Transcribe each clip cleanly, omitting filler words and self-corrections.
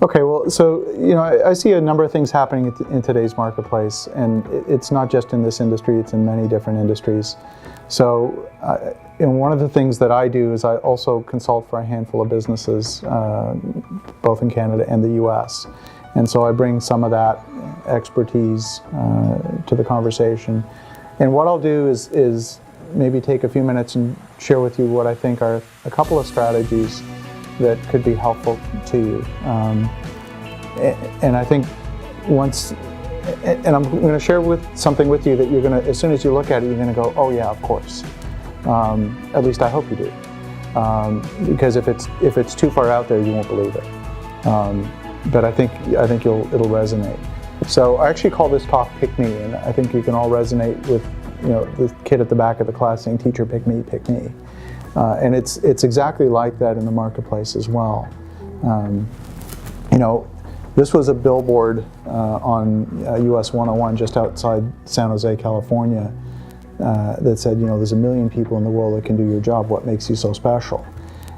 Okay, well, so, I see a number of things happening in today's marketplace, and it's not just in this industry, it's in many different industries. So, one of the things that I do is I also consult for a handful of businesses, both in Canada and the US. And so I bring some of that expertise to the conversation. And what I'll do is maybe take a few minutes and share with you what I think are a couple of strategies that could be helpful to you. And I think and I'm going to share something with you that you're going to, as soon as you look at it, you're going to go, oh yeah, of course. At least I hope you do. Because if it's too far out there, you won't believe it. But I think it'll resonate. So I actually call this talk "Pick Me," and I think you can all resonate with the kid at the back of the class saying, "Teacher, pick me, pick me." And it's exactly like that in the marketplace as well. This was a billboard on US 101 just outside San Jose, California, that said, there's 1 million people in the world that can do your job. What makes you so special?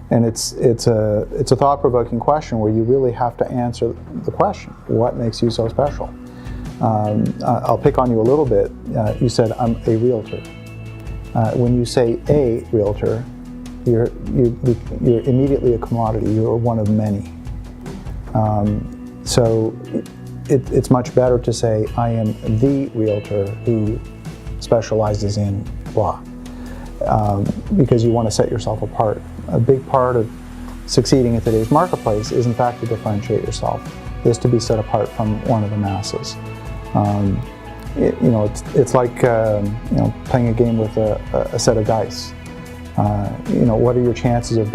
And it's a thought-provoking question where you really have to answer the question: what makes you so special? I'll pick on you a little bit. You said, I'm a realtor. When you say a realtor, you're immediately a commodity. You're one of many. So it's much better to say, I am the realtor who specializes in blah, because you want to set yourself apart. A big part of succeeding in today's marketplace is, in fact, to differentiate yourself, is to be set apart from one of the masses. It's like playing a game with a set of dice. What are your chances of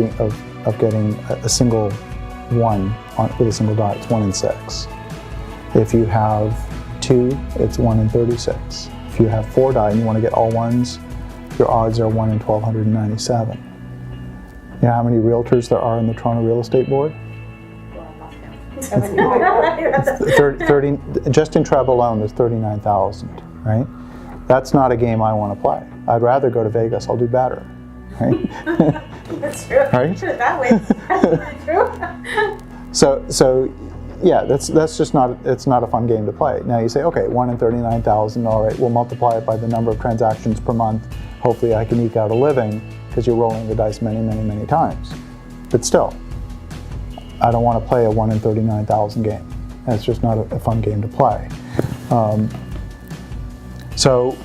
getting a single one with a single die? It's 1 in 6. If you have 2, it's 1 in 36. If you have 4 die and you want to get all ones, your odds are 1 in 1,297. You know how many realtors there are in the Toronto Real Estate Board? 30, just in Trev alone, there's 39,000, right? That's not a game I want to play. I'd rather go to Vegas. I'll do better, right? That's true. Right? True, that way. That's true. So yeah, that's just not, it's not a fun game to play. Now you say, okay, 1 in 39,000, all right, we'll multiply it by the number of transactions per month. Hopefully I can eke out a living, because you're rolling the dice many, many, many times. But still, I don't want to play a 1 in 39,000 game. That's just not a fun game to play. So,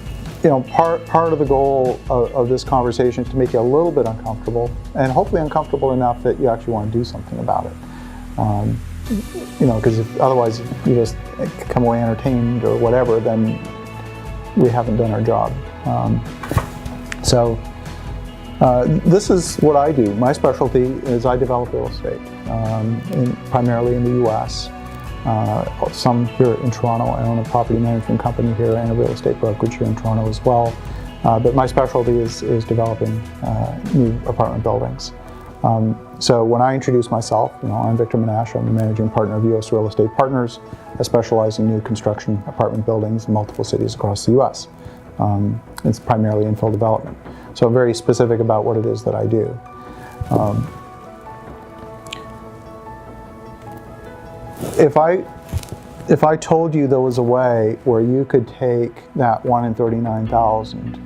part of the goal of this conversation is to make you a little bit uncomfortable, and hopefully uncomfortable enough that you actually want to do something about it. Because otherwise, if you just come away entertained or whatever, then we haven't done our job. This is what I do. My specialty is I develop real estate, primarily in the U.S. Some here in Toronto. I own a property management company here and a real estate brokerage here in Toronto as well. But my specialty is developing new apartment buildings. So when I introduce myself, I'm Victor Menashe. I'm the managing partner of U.S. Real Estate Partners. I specialize in new construction apartment buildings in multiple cities across the U.S. It's primarily infill development. So I'm very specific about what it is that I do. If I told you there was a way where you could take that 1 in 39,000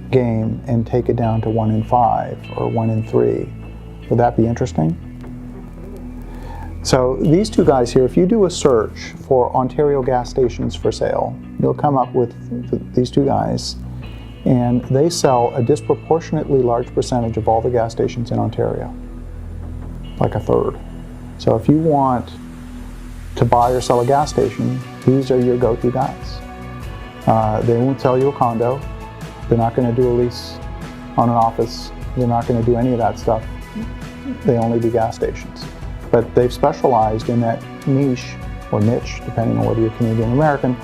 game and take it down to 1 in 5 or 1 in 3, would that be interesting? So these two guys here, if you do a search for Ontario gas stations for sale, you'll come up with these two guys, and they sell a disproportionately large percentage of all the gas stations in Ontario, like a third. So if you want to buy or sell a gas station, these are your go-to guys. They won't sell you a condo. They're not going to do a lease on an office. They're not going to do any of that stuff. They only do gas stations. But they've specialized in that niche, or niche, depending on whether you're Canadian or American,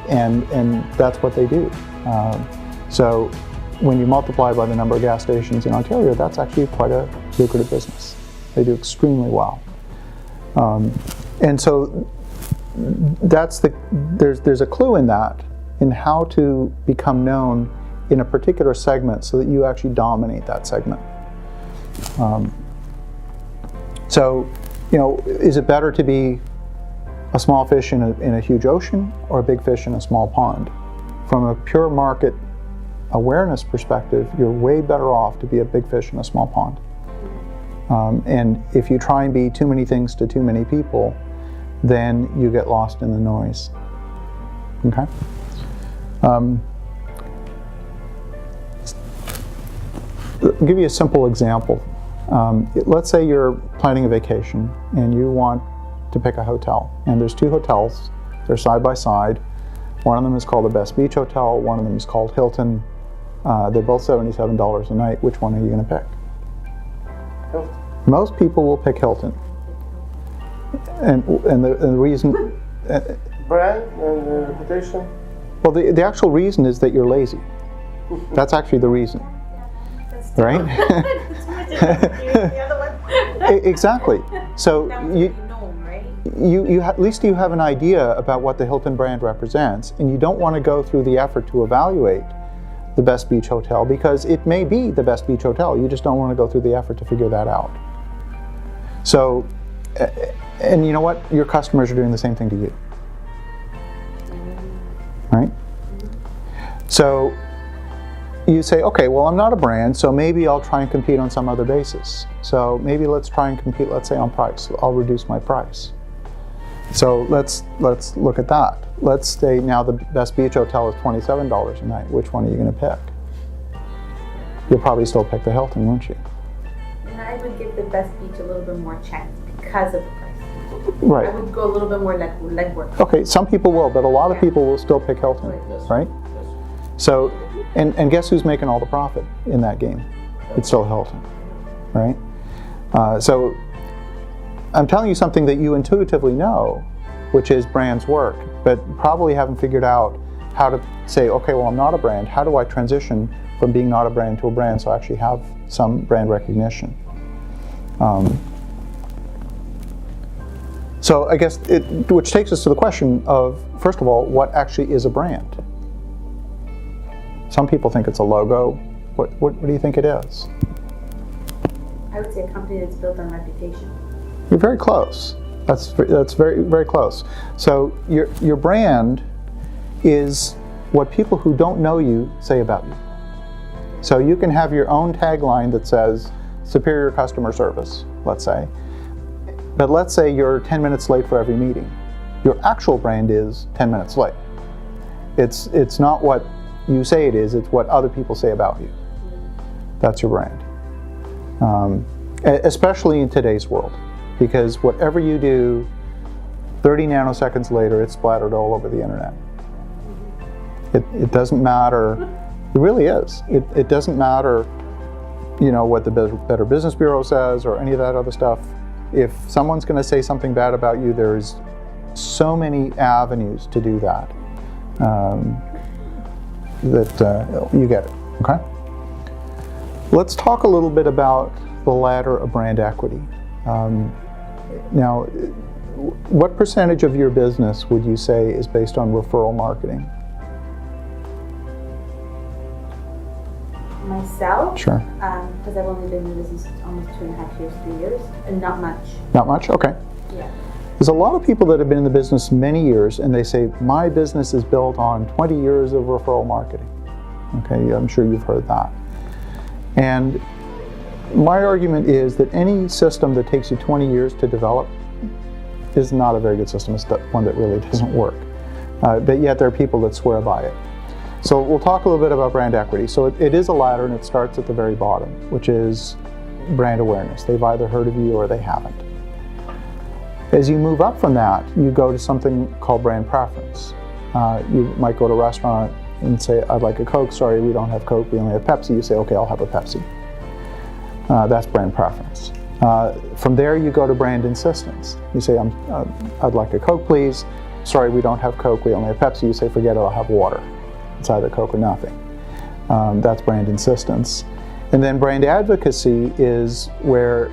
and that's what they do. So when you multiply by the number of gas stations in Ontario, that's actually quite a lucrative business. They do extremely well. And so there's a clue in that, in how to become known in a particular segment so that you actually dominate that segment. So is it better to be a small fish in a huge ocean or a big fish in a small pond? From a pure market awareness perspective, you're way better off to be a big fish in a small pond. And if you try and be too many things to too many people, then you get lost in the noise. Okay? I'll give you a simple example. Let's say you're planning a vacation and you want to pick a hotel. And there's 2 hotels. They're side by side. One of them is called the Best Beach Hotel. One of them is called Hilton. They're both $77 a night. Which one are you going to pick? Hilton. Most people will pick Hilton. And the reason... Brand and reputation? Well, the actual reason is that you're lazy. That's actually the reason. Right? The other one. Exactly. So at least you have an idea about what the Hilton brand represents, and you don't want to go through the effort to evaluate the Best Beach Hotel, because it may be the Best Beach Hotel. You just don't want to go through the effort to figure that out. So, and you know what? Your customers are doing the same thing to you. Right? So you say, okay, well, I'm not a brand, so maybe I'll try and compete on some other basis. So maybe let's try and compete, let's say, on price. I'll reduce my price. So let's look at that. Let's say now the Best Beach Hotel is $27 a night. Which one are you going to pick? You'll probably still pick the Hilton, won't you? And I would give the Best Beach a little bit more chance because of the price. Right. I would go a little bit more legwork. Okay, some people will, but a lot of people will still pick Hilton, right? So, and guess who's making all the profit in that game? It's still Hilton, right? So, I'm telling you something that you intuitively know, which is brands work, but probably haven't figured out how to say, okay, well, I'm not a brand. How do I transition from being not a brand to a brand so I actually have some brand recognition? So I guess which takes us to the question of, first of all, what actually is a brand? Some people think it's a logo. What do you think it is? I would say a company that's built on reputation. You're very close. That's very, very close. So your brand is what people who don't know you say about you. So you can have your own tagline that says superior customer service, let's say. But let's say you're 10 minutes late for every meeting. Your actual brand is 10 minutes late. It's not what you say it is, it's what other people say about you. That's your brand. Especially in today's world, because whatever you do, 30 nanoseconds later, it's splattered all over the internet. It doesn't matter, it really is. It doesn't matter, what the Better Business Bureau says or any of that other stuff. If someone's going to say something bad about you, there's so many avenues to do that. You get it, okay? Let's talk a little bit about the ladder of brand equity. Now, what percentage of your business would you say is based on referral marketing? Myself? Sure. Because I've only been in business almost 2.5 years, 3 years, and not much. Not much? Okay. Yeah. There's a lot of people that have been in the business many years, and they say, my business is built on 20 years of referral marketing. Okay, I'm sure you've heard that. And my argument is that any system that takes you 20 years to develop is not a very good system. It's one that really doesn't work. But yet there are people that swear by it. So we'll talk a little bit about brand equity. So it is a ladder, and it starts at the very bottom, which is brand awareness. They've either heard of you or they haven't. As you move up from that, you go to something called brand preference. You might go to a restaurant and say, I'd like a Coke. Sorry, we don't have Coke, we only have Pepsi. You say, okay, I'll have a Pepsi. That's brand preference. From there, you go to brand insistence. You say, I'd like a Coke, please. Sorry, we don't have Coke, we only have Pepsi. You say, forget it, I'll have water. It's either Coke or nothing. That's brand insistence. And then brand advocacy is where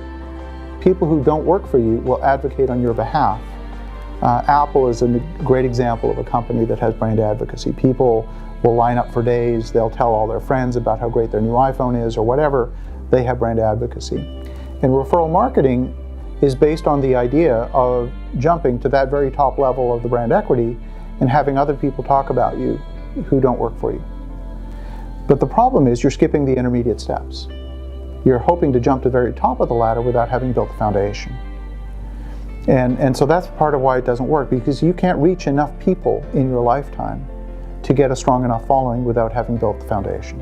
people who don't work for you will advocate on your behalf. Apple is a great example of a company that has brand advocacy. People will line up for days, they'll tell all their friends about how great their new iPhone is or whatever. They have brand advocacy. In referral marketing, is based on the idea of jumping to that very top level of the brand equity and having other people talk about you who don't work for you. But the problem is you're skipping the intermediate steps. You're hoping to jump to the very top of the ladder without having built the foundation. And so that's part of why it doesn't work, because you can't reach enough people in your lifetime to get a strong enough following without having built the foundation.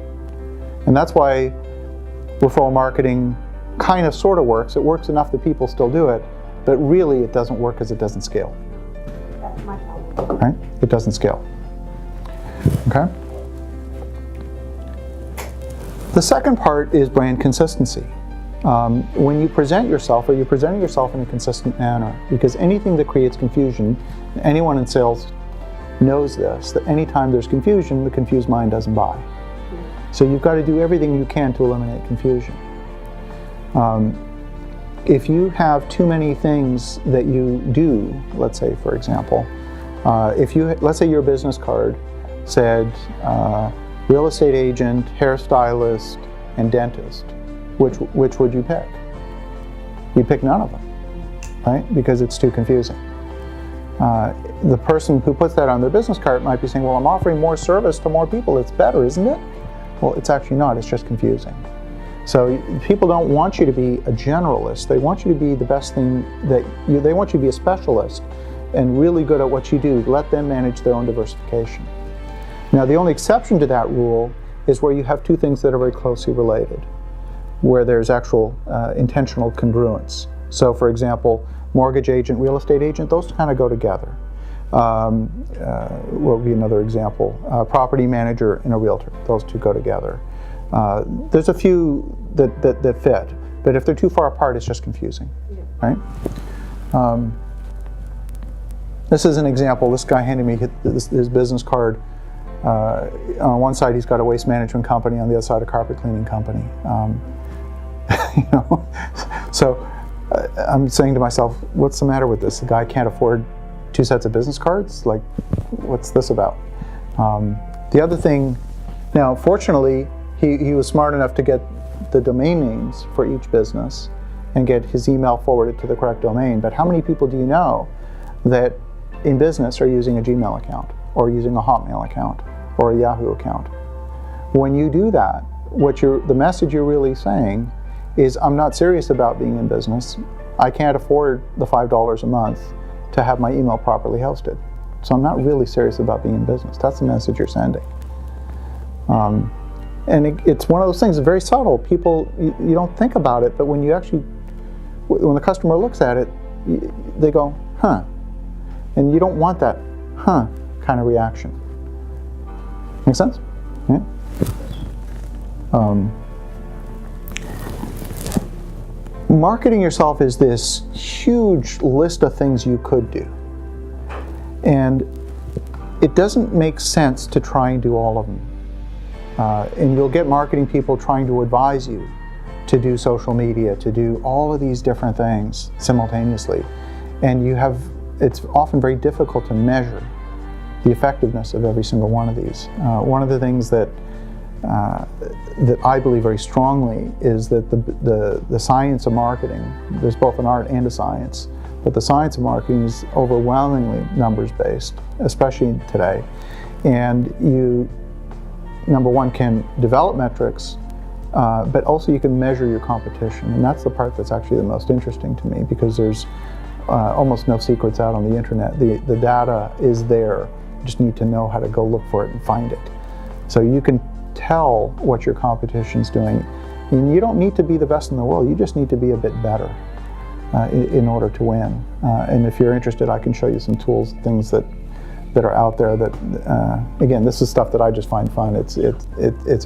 And that's why referral marketing kind of sort of works. It works enough that people still do it, but really it doesn't work because it doesn't scale. That's my problem. Right? It doesn't scale. Okay? The second part is brand consistency. When you present yourself, are you presenting yourself in a consistent manner? Because anything that creates confusion, anyone in sales knows this, that anytime there's confusion, the confused mind doesn't buy. So you've got to do everything you can to eliminate confusion. If you have too many things that you do, let's say for example, let's say your business card said real estate agent, hairstylist, and dentist, which would you pick? You'd pick none of them, right? Because it's too confusing. The person who puts that on their business card might be saying, well, I'm offering more service to more people. It's better, isn't it? Well, it's actually not. It's just confusing. So people don't want you to be a generalist. They want you to be the best thing they want you to be a specialist and really good at what you do. Let them manage their own diversification. Now, the only exception to that rule is where you have two things that are very closely related, where there's actual intentional congruence. So, for example, mortgage agent, real estate agent, those kind of go together. What would be another example? Property manager and a realtor, those two go together. There's a few that fit, but if they're too far apart, it's just confusing, right? This is an example. This guy handed me his business card. On one side, he's got a waste management company. On the other side, a carpet cleaning company. You know, so I'm saying to myself, what's the matter with this? The guy can't afford 2 sets of business cards? Like, what's this about? The other thing, now, fortunately, he was smart enough to get the domain names for each business and get his email forwarded to the correct domain. But how many people do you know that in business are using a Gmail account or using a Hotmail account or a Yahoo account? When you do that, the message you're really saying is, I'm not serious about being in business. I can't afford the $5 a month to have my email properly hosted. So I'm not really serious about being in business. That's the message you're sending. And it's one of those things, very subtle. People, you don't think about it, but when the customer looks at it, they go, huh. And you don't want that, huh, kind of reaction. Make sense? Yeah. Marketing yourself is this huge list of things you could do. And it doesn't make sense to try and do all of them. And you'll get marketing people trying to advise you to do social media, to do all of these different things simultaneously. And it's often very difficult to measure the effectiveness of every single one of these. One of the things that I believe very strongly is that the science of marketing, there's both an art and a science, but the science of marketing is overwhelmingly numbers-based, especially today. And you, number one, can develop metrics, but also you can measure your competition. And that's the part that's actually the most interesting to me, because there's almost no secrets out on the internet. The data is there. You just need to know how to go look for it and find it. So you can tell what your competition's doing. And you don't need to be the best in the world. You just need to be a bit better in order to win. And if you're interested, I can show you some tools, things that are out there that, again, this is stuff that I just find fun. It's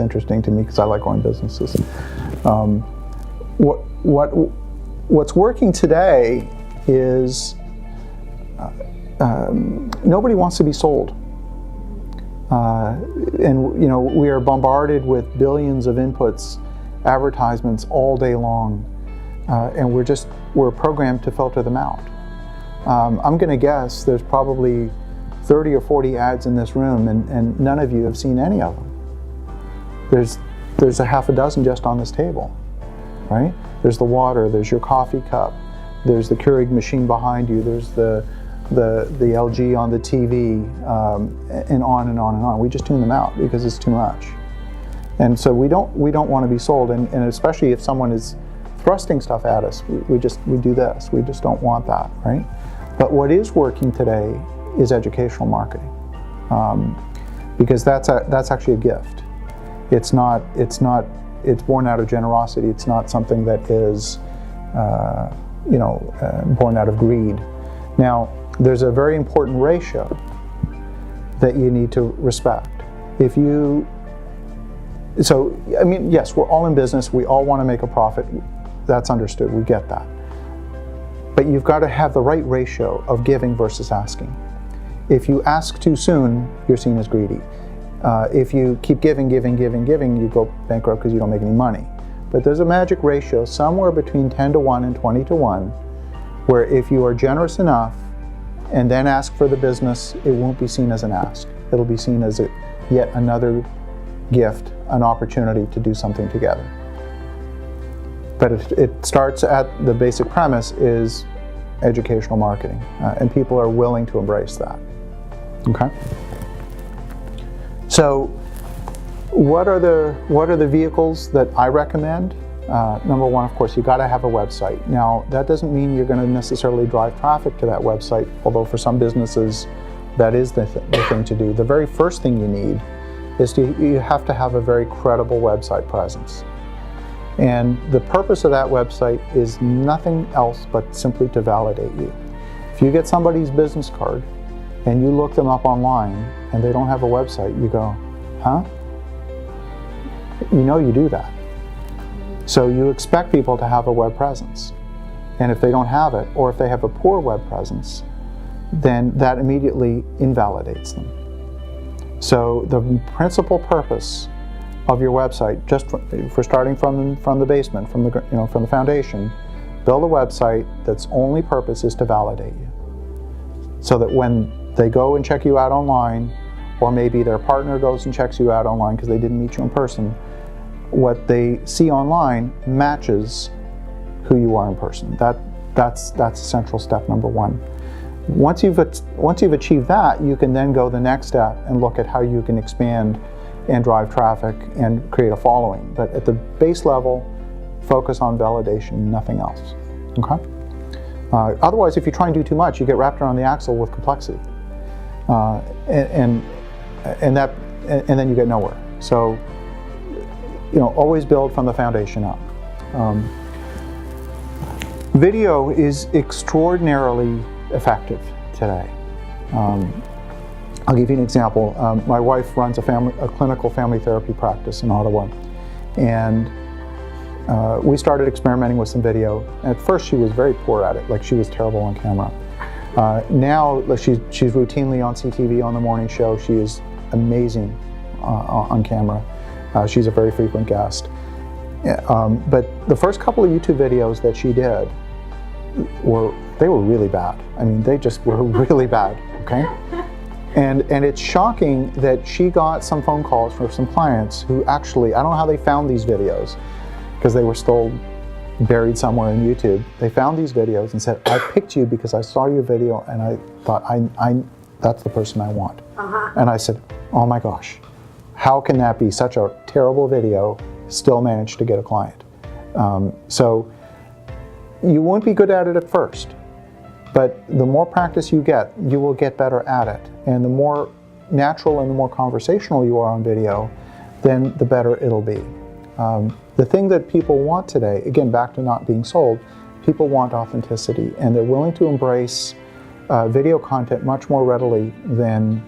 interesting to me because I like growing businesses. What's working today is nobody wants to be sold. And we are bombarded with billions of inputs, advertisements all day long, and we're programmed to filter them out. I'm going to guess there's probably 30 or 40 ads in this room, and none of you have seen any of them. There's a half a dozen just on this table, right? There's the water, there's your coffee cup, there's the Keurig machine behind you, there's the LG on the TV, and on and on and on. We just tune them out because it's too much. And so we don't want to be sold, and especially if someone is thrusting stuff at us, we do this. We just don't want that, right? But what is working today is educational marketing, because that's actually a gift. It's born out of generosity. It's not something that is born out of greed. Now, there's a very important ratio that you need to respect. Yes, we're all in business. We all want to make a profit. That's understood. We get that. But you've got to have the right ratio of giving versus asking. If you ask too soon, you're seen as greedy. If you keep giving, you go bankrupt because you don't make any money. But there's a magic ratio somewhere between 10 to 1 and 20 to 1, where if you are generous enough and then ask for the business, it won't be seen as an ask. It'll be seen as yet another gift, an opportunity to do something together. But it starts at the basic premise is educational marketing, and people are willing to embrace that. Okay. So, what are the vehicles that I recommend? Number one, of course, you got to have a website. Now, that doesn't mean you're going to necessarily drive traffic to that website, although for some businesses, that is the thing to do. The very first thing you need is you have to have a very credible website presence. And the purpose of that website is nothing else but simply to validate you. If you get somebody's business card and you look them up online and they don't have a website, you go, huh? You do that. So you expect people to have a web presence. And if they don't have it, or if they have a poor web presence, then that immediately invalidates them. So the principal purpose of your website, just for starting from the basement, from the foundation, build a website that's only purpose is to validate you. So that when they go and check you out online, or maybe their partner goes and checks you out online because they didn't meet you in person, what they see online matches who you are in person. That's essential step number one. Once you've achieved that, you can then go the next step and look at how you can expand and drive traffic and create a following. But at the base level, focus on validation, nothing else. Okay? Otherwise, if you try and do too much, you get wrapped around the axle with complexity, and then you get nowhere. So, always build from the foundation up. Video is extraordinarily effective today. I'll give you an example. My wife runs a clinical family therapy practice in Ottawa, and we started experimenting with some video. At first, she was very poor at it, like she was terrible on camera. Now she's routinely on CTV on the morning show. She is amazing on camera. She's a very frequent guest. But the first couple of YouTube videos that she did were really bad. I mean, they just were really bad. Okay. And it's shocking that she got some phone calls from some clients who actually, I don't know how they found these videos, because they were still buried somewhere in YouTube. They found these videos and said, I picked you because I saw your video and I thought, that's the person I want. And I said, oh my gosh, how can that be? Such a terrible video, still managed to get a client. So you won't be good at it at first. But the more practice you get, you will get better at it. And the more natural and the more conversational you are on video, then the better it'll be. The thing that people want today, again, back to not being sold, people want authenticity, and they're willing to embrace video content much more readily than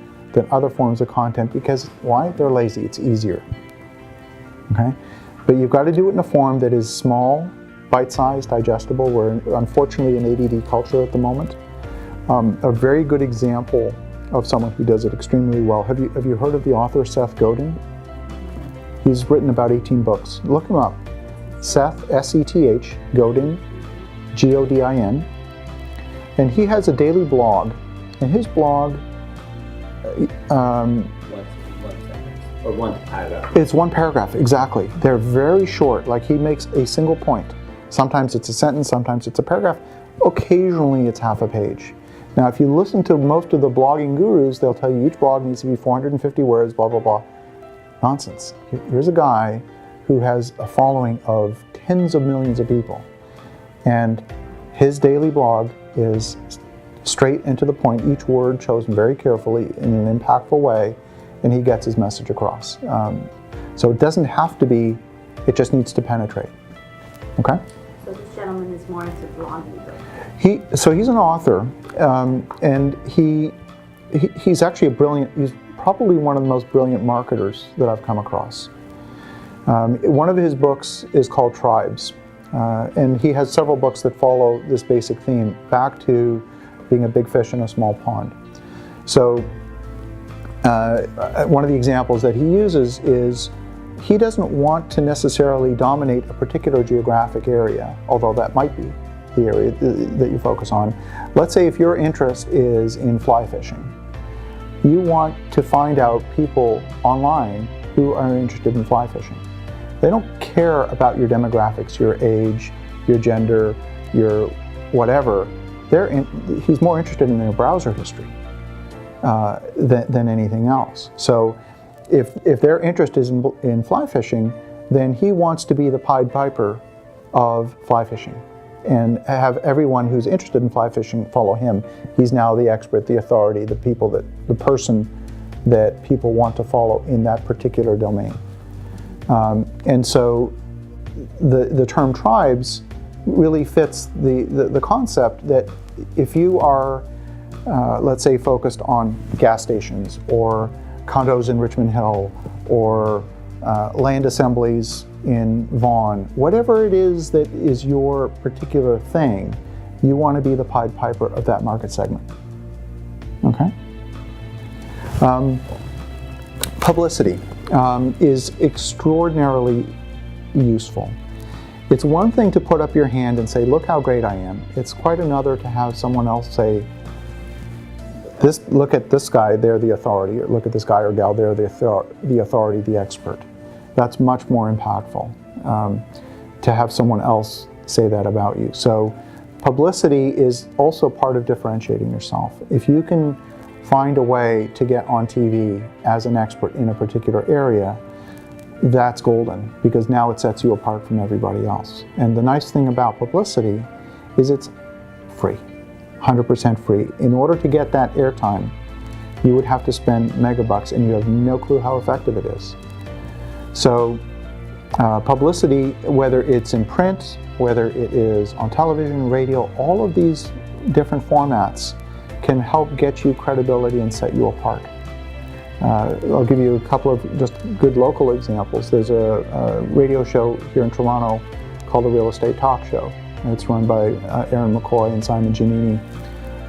other forms of content, because why? They're lazy, it's easier. Okay? But you've got to do it in a form that is small, bite-sized, digestible. We're unfortunately in ADD culture at the moment. A very good example of someone who does it extremely well. Have you heard of the author Seth Godin? He's written about 18 books. Look him up. Seth, S-E-T-H, Godin, G-O-D-I-N. And he has a daily blog. And his blog, One sentence, or one paragraph. it's one paragraph, exactly. They're very short, like he makes a single point. Sometimes it's a sentence, sometimes it's a paragraph, Occasionally it's half a page. Now, if you listen to most of the blogging gurus, they'll tell you each blog needs to be 450 words, blah, blah, blah. Nonsense. Here's a guy who has a following of tens of millions of people. And his daily blog is straight and to the point, each word chosen very carefully in an impactful way, and he gets his message across. So it doesn't have to be, it just needs to penetrate. Okay? So this gentleman is more into blogging, though. So he's an author, and he's actually he's probably one of the most brilliant marketers that I've come across. One of his books is called Tribes, and he has several books that follow this basic theme, back to being a big fish in a small pond. So one of the examples that he uses is he doesn't want to necessarily dominate a particular geographic area, although that might be the area that you focus on. Let's say if your interest is in fly fishing, you want to find out people online who are interested in fly fishing. They don't care about your demographics, your age, your gender, your whatever. He's more interested in their browser history than anything else. So if their interest is in fly fishing, then he wants to be the Pied Piper of fly fishing and have everyone who's interested in fly fishing follow him. He's now the expert, the authority, the person that people want to follow in that particular domain. And so the term tribes really fits the concept that if you are, let's say, focused on gas stations or condos in Richmond Hill or land assemblies in Vaughan, whatever it is that is your particular thing, you want to be the Pied Piper of that market segment. Okay? Publicity is extraordinarily useful. It's one thing to put up your hand and say, look how great I am. It's quite another to have someone else say, look at this guy, they're the authority, or look at this guy or gal, they're the authority, the expert. That's much more impactful to have someone else say that about you. So publicity is also part of differentiating yourself. If you can find a way to get on TV as an expert in a particular area, that's golden, because now it sets you apart from everybody else. And the nice thing about publicity is it's free, 100% free. In order to get that airtime, you would have to spend megabucks, and you have no clue how effective it is. So publicity, whether it's in print, whether it is on television, radio, all of these different formats can help get you credibility and set you apart. I'll give you a couple of just good local examples. There's a radio show here in Toronto called the Real Estate Talk Show. And it's run by Aaron McCoy and Simon Giannini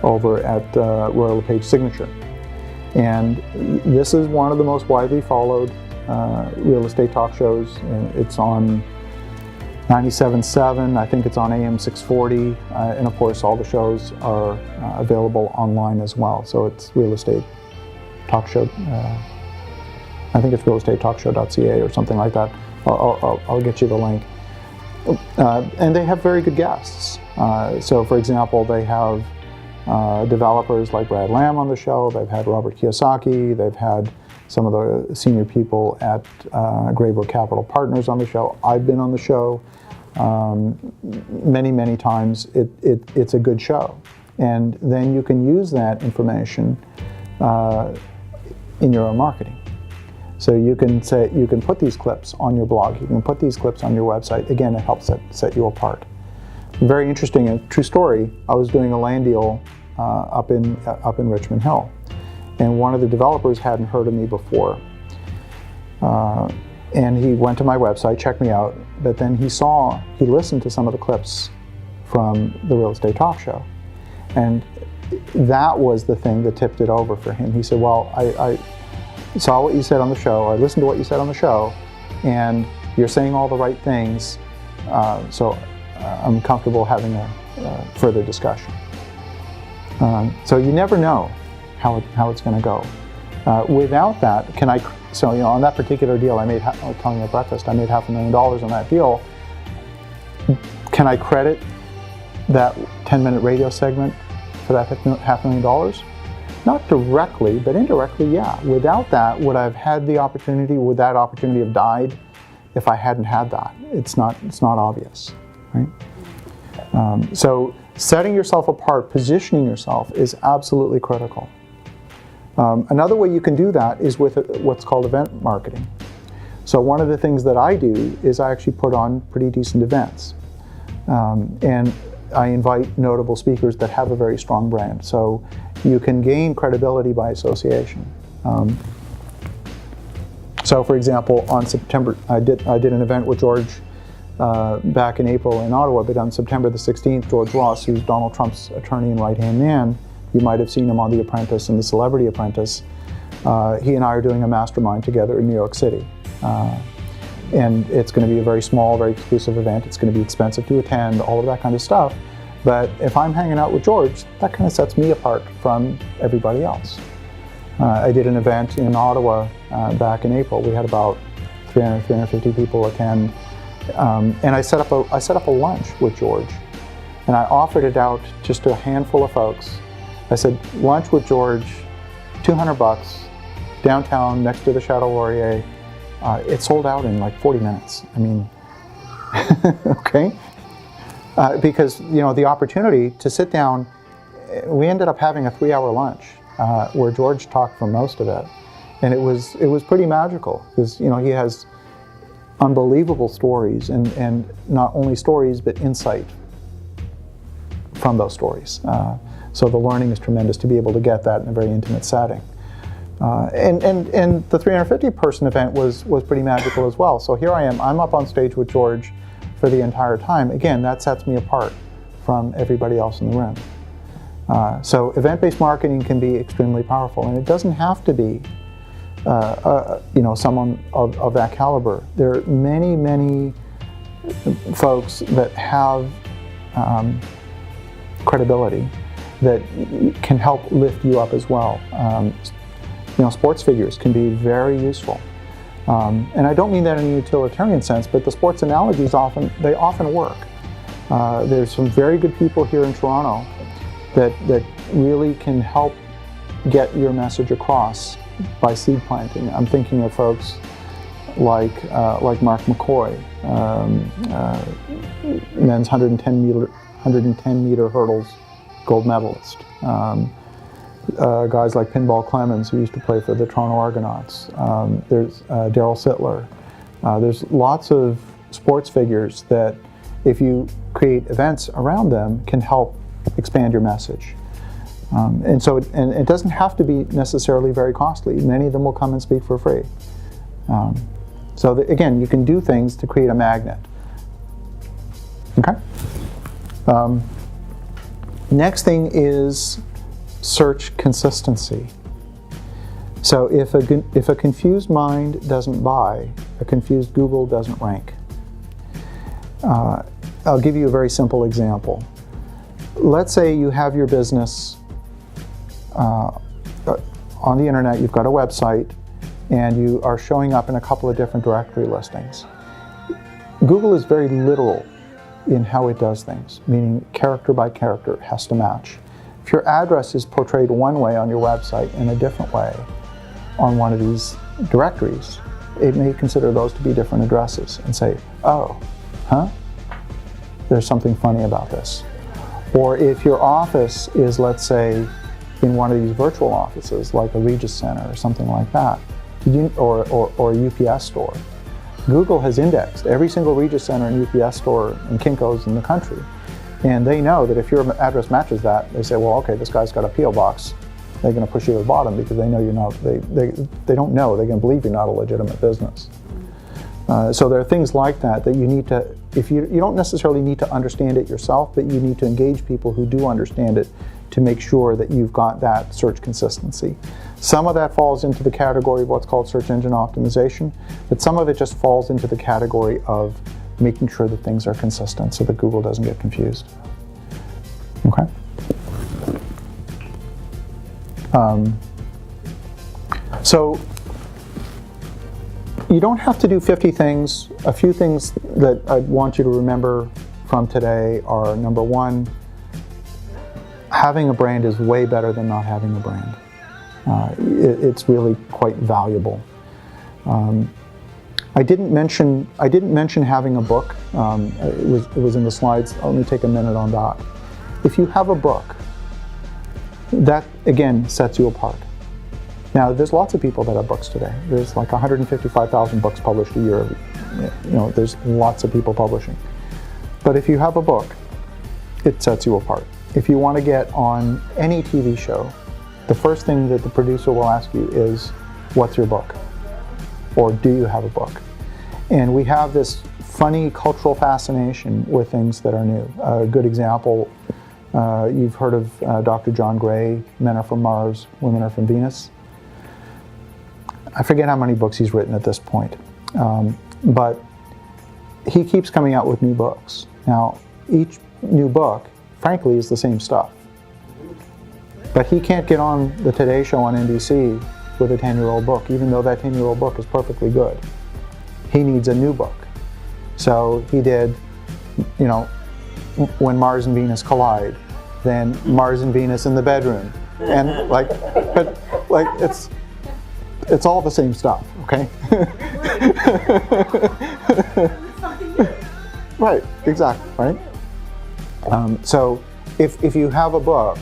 over at Royal LePage Signature. And this is one of the most widely followed real estate talk shows. It's on 97.7, I think it's on AM 640, and of course all the shows are available online as well. So it's Real Estate Talk Show, I think it's realestatetalkshow.ca or something like that. I'll get you the link. And they have very good guests. So for example, they have developers like Brad Lamb on the show, they've had Robert Kiyosaki, they've had some of the senior people at Graybrook Capital Partners on the show. I've been on the show many times. It's a good show. And then you can use that information in your own marketing. So you can put these clips on your blog, you can put these clips on your website. Again, it helps set you apart. Very interesting, a true story, I was doing a land deal up in Richmond Hill. And one of the developers hadn't heard of me before. And he went to my website, checked me out, but then he listened to some of the clips from the Real Estate Talk Show. And that was the thing that tipped it over for him. He said, well, I saw what you said on the show, I listened to what you said on the show, and you're saying all the right things, so I'm comfortable having a further discussion. So you never know how it's going to go. Without that, on that particular deal, I was telling you at breakfast, I made $500,000 on that deal. Can I credit that 10-minute radio segment for that $500,000? Not directly, but indirectly, yeah. Without that, would I have had the opportunity? Would that opportunity have died if I hadn't had that? It's not obvious, right? So setting yourself apart, positioning yourself is absolutely critical. Another way you can do that is with what's called event marketing. So one of the things that I do is I actually put on pretty decent events. And I invite notable speakers that have a very strong brand. So you can gain credibility by association. So for example, on September, I did an event with George back in April in Ottawa, but on September the 16th, George Ross, who's Donald Trump's attorney and right-hand man, you might have seen him on The Apprentice and The Celebrity Apprentice. He and I are doing a mastermind together in New York City. And it's going to be a very small, very exclusive event. It's going to be expensive to attend, all of that kind of stuff. But if I'm hanging out with George, that kind of sets me apart from everybody else. I did an event in Ottawa back in April. We had about 350 people attend. And I set up a lunch with George. And I offered it out just to a handful of folks. I said, lunch with George, $200, downtown next to the Chateau Laurier. It sold out in like 40 minutes. I mean, okay? Because, you know, the opportunity to sit down, we ended up having a 3-hour lunch where George talked for most of it. And it was pretty magical because, you know, he has unbelievable stories and not only stories, but insight from those stories. So the learning is tremendous to be able to get that in a very intimate setting. And the 350-person event was pretty magical as well. So here I am, I'm up on stage with George for the entire time. Again, that sets me apart from everybody else in the room. So event-based marketing can be extremely powerful, and it doesn't have to be you know, someone of that caliber. There are many, many folks that have credibility that can help lift you up as well. You know, sports figures can be very useful. And I don't mean that in a utilitarian sense, but the sports analogies often work. There's some very good people here in Toronto that really can help get your message across by seed planting. I'm thinking of folks like Mark McCoy, men's 110 meter hurdles gold medalist. Guys like Pinball Clemens, who used to play for the Toronto Argonauts. There's Daryl Sittler. There's lots of sports figures that, if you create events around them, can help expand your message. And so it doesn't have to be necessarily very costly. Many of them will come and speak for free. So again, you can do things to create a magnet. Okay? Next thing is search consistency. So if a confused mind doesn't buy, a confused Google doesn't rank. I'll give you a very simple example. Let's say you have your business on the internet, you've got a website, and you are showing up in a couple of different directory listings. Google is very literal in how it does things, meaning character by character, it has to match. If your address is portrayed one way on your website and a different way on one of these directories, it may consider those to be different addresses and say, oh, huh? There's something funny about this. Or if your office is, let's say, in one of these virtual offices, like a Regis Center or something like that, or a UPS store, Google has indexed every single Regis Center and UPS store and Kinko's in the country. And they know that if your address matches that, they say, well, okay, this guy's got a P.O. box. They're going to push you to the bottom because they know you're not, they don't know, they're going to believe you're not a legitimate business. So there are things like that you need to, if you don't necessarily need to understand it yourself, but you need to engage people who do understand it to make sure that you've got that search consistency. Some of that falls into the category of what's called search engine optimization, but some of it just falls into the category of making sure that things are consistent so that Google doesn't get confused. Okay? So you don't have to do 50 things. A few things that I want you to remember from today are, number one, having a brand is way better than not having a brand. It's really quite valuable. I didn't mention having a book. It was in the slides. Let me take a minute on that. If you have a book, that again sets you apart. Now, there's lots of people that have books today. There's like 155,000 books published a year. There's lots of people publishing. But if you have a book, it sets you apart. If you want to get on any TV show, the first thing that the producer will ask you is, what's your book? Or do you have a book? And we have this funny cultural fascination with things that are new. A good example, you've heard of Dr. John Gray, Men Are From Mars, Women Are From Venus. I forget how many books he's written at this point, but he keeps coming out with new books. Now, each new book, frankly, is the same stuff. But he can't get on the Today Show on NBC with a 10-year-old book, even though that 10-year-old book is perfectly good. He needs a new book. So he did, When Mars and Venus Collide, then Mars and Venus in the Bedroom. And it's all the same stuff, okay? Right, exactly, right? So if you have a book,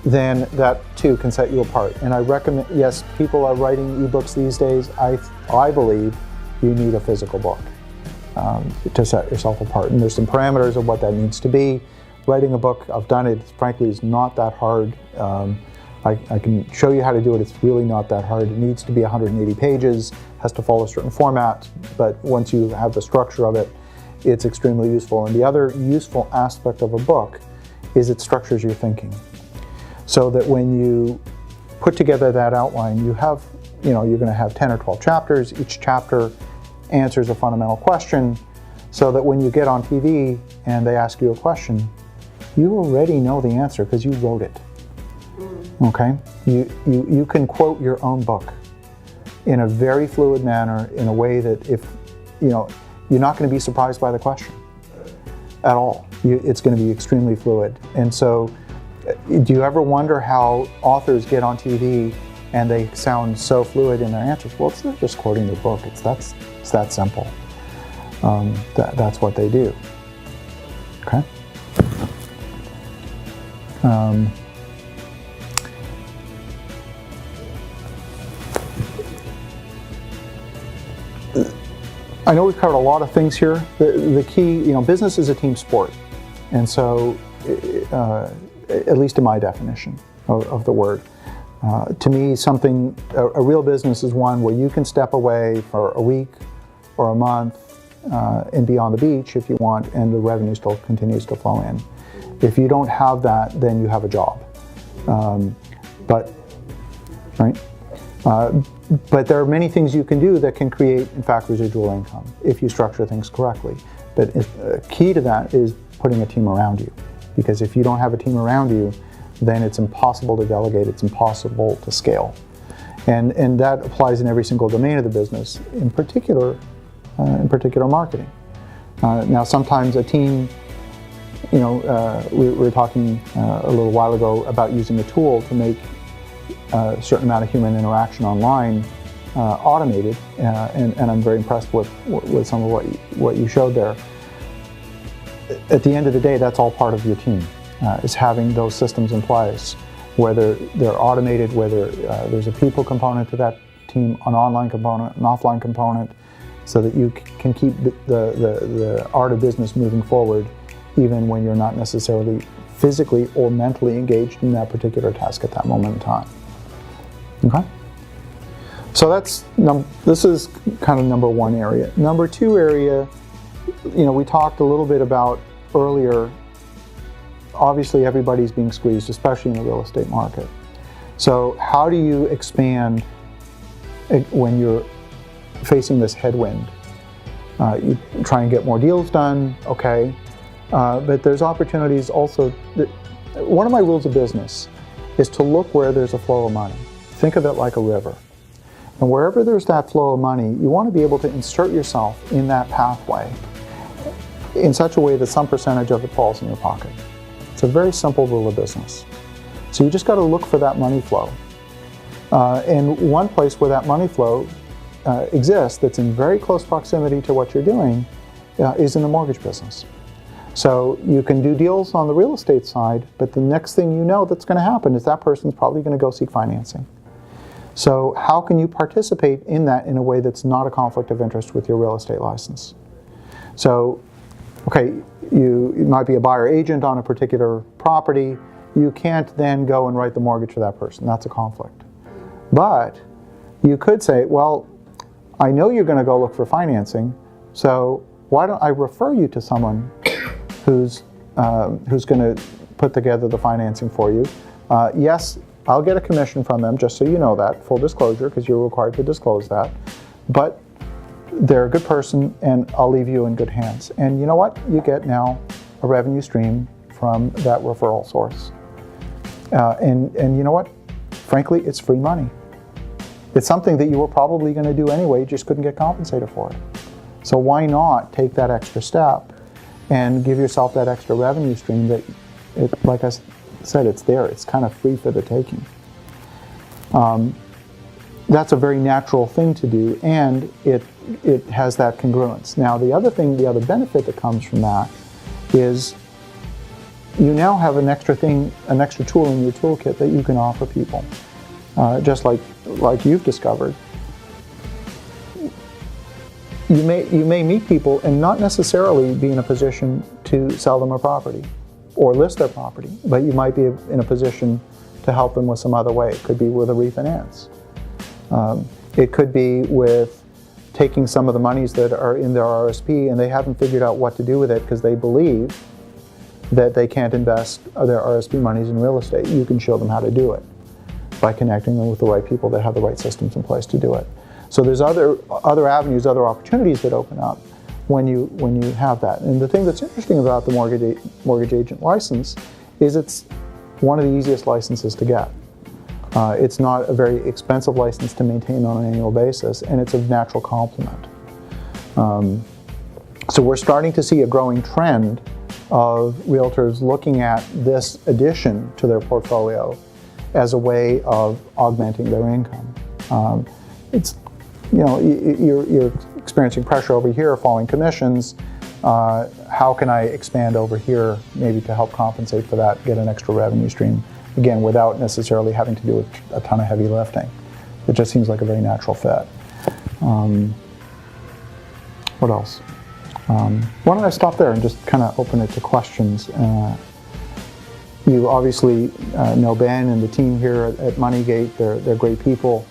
then that too can set you apart. And I recommend, yes, people are writing ebooks these days. I believe you need a physical book to set yourself apart. And there's some parameters of what that needs to be. Writing a book, I've done it, frankly, is not that hard. I can show you how to do it. It's really not that hard. It needs to be 180 pages, has to follow a certain format, but once you have the structure of it, it's extremely useful. And the other useful aspect of a book is it structures your thinking. So that when you put together that outline, you have, you're going to have 10 or 12 chapters. Each chapter answers a fundamental question, so that when you get on TV and they ask you a question, you already know the answer because you wrote it. Okay? You can quote your own book in a very fluid manner, in a way that you're not going to be surprised by the question at all. It's going to be extremely fluid. And so, do you ever wonder how authors get on TV and they sound so fluid in their answers? Well, it's not just quoting their book. It's that simple. That's what they do. Okay. I know we've covered a lot of things here. The key, business is a team sport, and so, at least in my definition of the word, to me, a real business is one where you can step away for a week or a month and be on the beach if you want, and the revenue still continues to flow in. If you don't have that, then you have a job. But there are many things you can do that can create, in fact, residual income if you structure things correctly. But key to that is putting a team around you, because if you don't have a team around you, then it's impossible to delegate, it's impossible to scale. And that applies in every single domain of the business, in particular marketing. Now, sometimes a team, we were talking a little while ago about using a tool to make a certain amount of human interaction online automated, and I'm very impressed with some of what you showed there. At the end of the day, that's all part of your team, is having those systems in place, whether they're automated, whether there's a people component to that team, an online component, an offline component, so that you can keep the art of business moving forward, even when you're not necessarily physically or mentally engaged in that particular task at that moment in time. Okay? So this is kind of number one area. Number two area, we talked a little bit about earlier. Obviously, everybody's being squeezed, especially in the real estate market. So how do you expand when you're facing this headwind? You try and get more deals done, okay, but there's opportunities also. One of my rules of business is to look where there's a flow of money. Think of it like a river. And wherever there's that flow of money, you want to be able to insert yourself in that pathway in such a way that some percentage of it falls in your pocket. It's a very simple rule of business. So you just got to look for that money flow. And one place where that money flow exists that's in very close proximity to what you're doing is in the mortgage business. So you can do deals on the real estate side, but the next thing you know that's going to happen is that person's probably going to go seek financing. So how can you participate in that in a way that's not a conflict of interest with your real estate license? So, okay, you might be a buyer agent on a particular property. You can't then go and write the mortgage for that person. That's a conflict. But you could say, well, I know you're going to go look for financing, so why don't I refer you to someone who's going to put together the financing for you? Yes, I'll get a commission from them, just so you know that, full disclosure, because you're required to disclose that. But they're a good person, and I'll leave you in good hands. And you know what? You get now a revenue stream from that referral source. And you know what? Frankly, it's free money. It's something that you were probably going to do anyway, you just couldn't get compensated for it. So why not take that extra step and give yourself that extra revenue stream that, like I said, it's there. It's kind of free for the taking. That's a very natural thing to do, and it has that congruence. Now, the other benefit that comes from that is you now have an extra tool in your toolkit that you can offer people, just like you've discovered. You may meet people and not necessarily be in a position to sell them a property or list their property, but you might be in a position to help them with some other way. It could be with a refinance. It could be with taking some of the monies that are in their RSP and they haven't figured out what to do with it because they believe that they can't invest their RSP monies in real estate. You can show them how to do it by connecting them with the right people that have the right systems in place to do it. So there's other avenues, other opportunities that open up when you have that. And the thing that's interesting about the mortgage agent license is it's one of the easiest licenses to get. It's not a very expensive license to maintain on an annual basis, and it's a natural complement. So we're starting to see a growing trend of realtors looking at this addition to their portfolio as a way of augmenting their income. You're experiencing pressure over here, falling commissions. How can I expand over here, maybe to help compensate for that, get an extra revenue stream? Again, without necessarily having to do a ton of heavy lifting. It just seems like a very natural fit. What else? Why don't I stop there and just kind of open it to questions? You obviously know Ben and the team here at Moneygate. They're great people.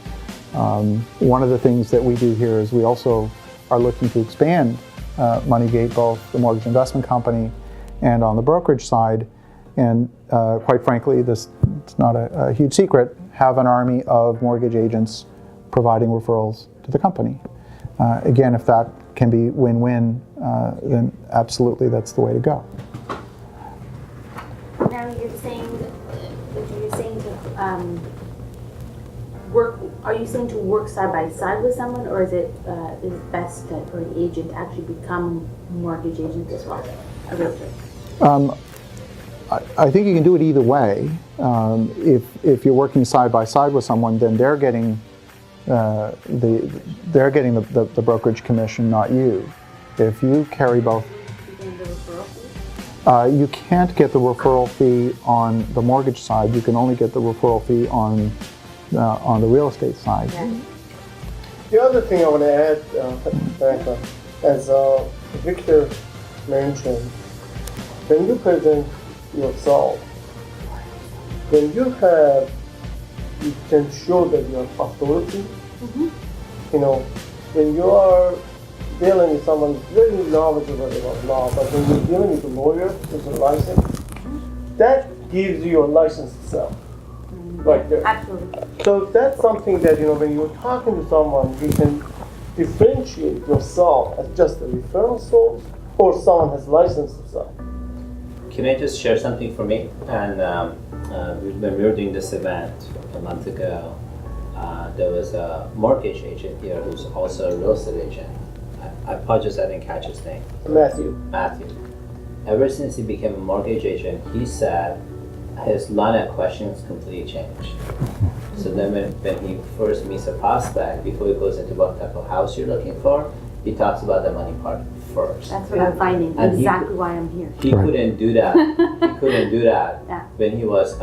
One of the things that we do here is we also are looking to expand Moneygate, both the mortgage investment company and on the brokerage side. And quite frankly, it's not a huge secret, have an army of mortgage agents providing referrals to the company. Again, if that can be win-win, then absolutely that's the way to go. Now you're saying to work. Are you saying to work side by side with someone, or is it best for an agent to actually become a mortgage agent as well, a realtor? I think you can do it either way. If you're working side by side with someone, then they're getting the brokerage commission, not you. If you carry both, you can't get the referral fee on the mortgage side. You can only get the referral fee on the real estate side. Yeah. The other thing I want to add, Franklin, as Victor mentioned, when you present yourself, when you can show that you have authority. When you are dealing with someone very knowledgeable about law, but when you're dealing with a lawyer with a license, that gives you a license itself, right there. Absolutely. So that's something that, when you're talking to someone, you can differentiate yourself as just a referral source or someone has licensed himself. Can I just share something for me? And when we were doing this event a month ago, there was a mortgage agent here who's also a real estate agent. I apologize, I didn't catch his name. Matthew. Ever since he became a mortgage agent, he said his line of questions completely changed. So then when he first meets a prospect, before he goes into what type of house you're looking for, he talks about the money part first. That's what I'm finding. And Exactly why I'm here. He couldn't do that. He couldn't do that Yeah. when he was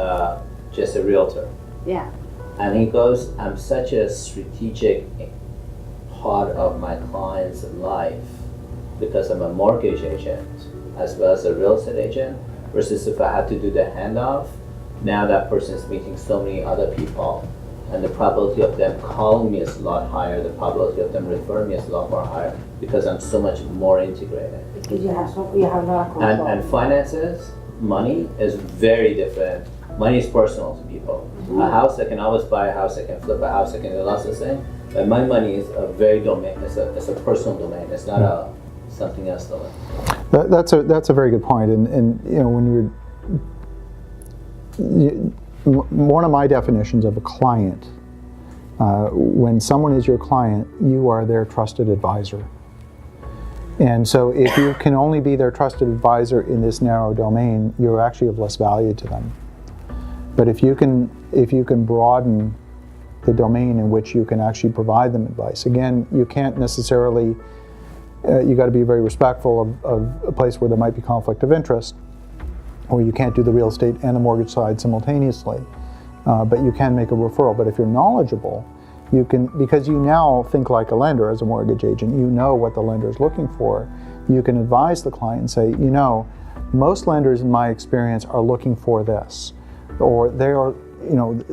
just a realtor. Yeah. And he goes, I'm such a strategic part of my client's life because I'm a mortgage agent as well as a real estate agent, versus if I had to do the handoff, now that person is meeting so many other people and the probability of them calling me is a lot higher, the probability of them referring me is a lot more higher because I'm so much more integrated. Because you have a lot of control. And finances, money is very different. Money is personal to people. A house, I can always buy a house, I can flip a house, I can do lots of things. But my money is a very domain, it's a personal domain, it's not a something else domain. That's a very good point. And you know, when one of my definitions of a client, when someone is your client, you are their trusted advisor. And so if you can only be their trusted advisor in this narrow domain, you're actually of less value to them. But if you can broaden the domain in which you can actually provide them advice, again, you can't necessarily, you got to be very respectful of a place where there might be conflict of interest, or you can't do the real estate and the mortgage side simultaneously, but you can make a referral. But if you're knowledgeable, you can, because you now think like a lender as a mortgage agent, you know what the lender is looking for, you can advise the client and say, you know, most lenders in my experience are looking for this, or they are, you know,